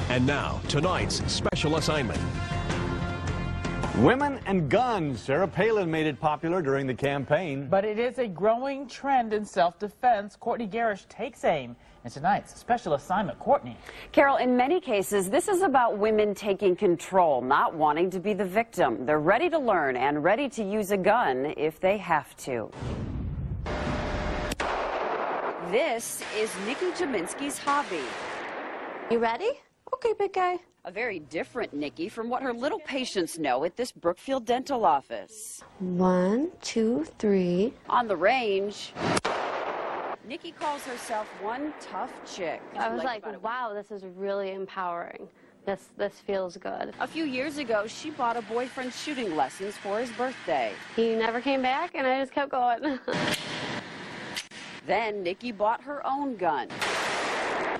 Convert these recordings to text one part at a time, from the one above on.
And now, tonight's special assignment. Women and guns. Sarah Palin made it popular during the campaign. But it is a growing trend in self-defense. Courtney Garish takes aim in tonight's special assignment. Courtney. Carol, in many cases, this is about women taking control, not wanting to be the victim. They're ready to learn and ready to use a gun if they have to. This is Nikki Jaminski's hobby. You ready? Okay, big guy. A very different Nikki from what her little patients know at this Brookfield dental office. 1, 2, 3. On the range, Nikki calls herself one tough chick. I was like, wow, this is really empowering. This feels good. A few years ago, she bought a boyfriend shooting lessons for his birthday. He never came back, and I just kept going. Then Nikki bought her own gun.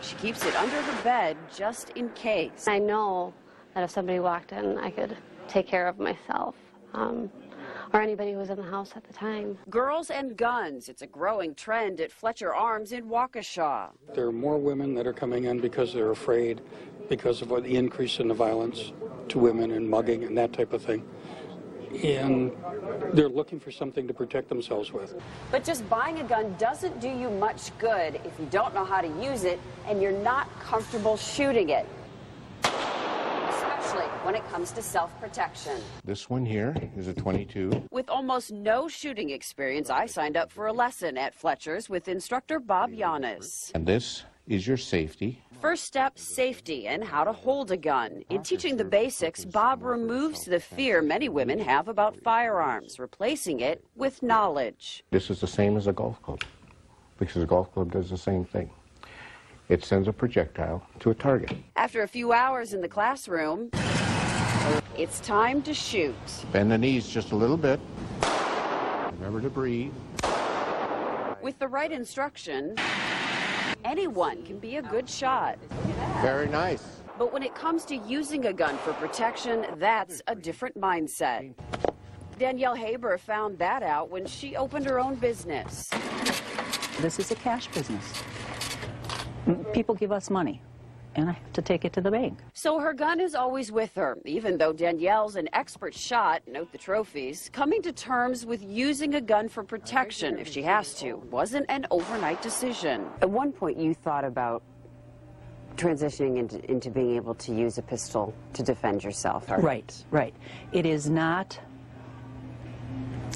She keeps it under her bed just in case. I know that if somebody walked in, I could take care of myself, or anybody who was in the house at the time. Girls and guns. It's a growing trend at Fletcher Arms in Waukesha. There are more women that are coming in because they're afraid, because of the increase in the violence to women and mugging and that type of thing. And they're looking for something to protect themselves with. But just buying a gun doesn't do you much good if you don't know how to use it and you're not comfortable shooting it, especially when it comes to self-protection. This one here is a 22. With almost no shooting experience, I signed up for a lesson at Fletcher's with instructor Bob Yanis. And this is your safety. First step, safety and how to hold a gun. In teaching the basics, Bob removes the fear many women have about firearms, replacing it with knowledge. This is the same as a golf club, because a golf club does the same thing. It sends a projectile to a target. After a few hours in the classroom, it's time to shoot. Bend the knees just a little bit. Remember to breathe. With the right instruction, anyone can be a good shot. Very nice. But when it comes to using a gun for protection, that's a different mindset. Danielle Haber found that out when she opened her own business. This is a cash business. People give us money, and I have to take it to the bank. So her gun is always with her, even though Danielle's an expert shot, note the trophies. Coming to terms with using a gun for protection, if she has to, wasn't an overnight decision. At one point, you thought about transitioning into being able to use a pistol to defend yourself. Right, right. It is not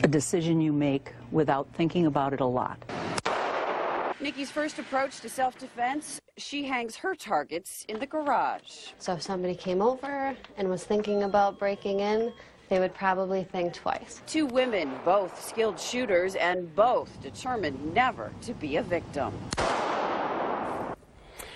a decision you make without thinking about it a lot. Nikki's first approach to self-defense, she hangs her targets in the garage. So if somebody came over and was thinking about breaking in, they would probably think twice. Two women, both skilled shooters and both determined never to be a victim.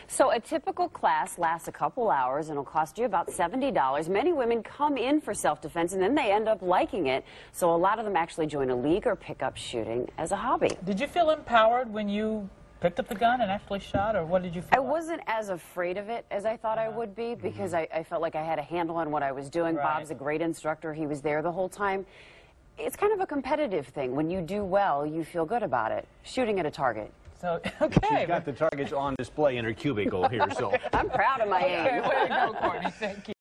So a typical class lasts a couple hours and will cost you about $70. Many women come in for self-defense and then they end up liking it. So a lot of them actually join a league or pick up shooting as a hobby. Did you feel empowered when you picked up the gun and actually shot, or what did you feel? I wasn't as afraid of it as I thought I would be, because I felt like I had a handle on what I was doing. Right. Bob's a great instructor. He was there the whole time. It's kind of a competitive thing. When you do well, you feel good about it. Shooting at a target. So, okay. She's got the targets on display in her cubicle here, so. I'm proud of my aim. Okay, way to go, Courtney. Thank you.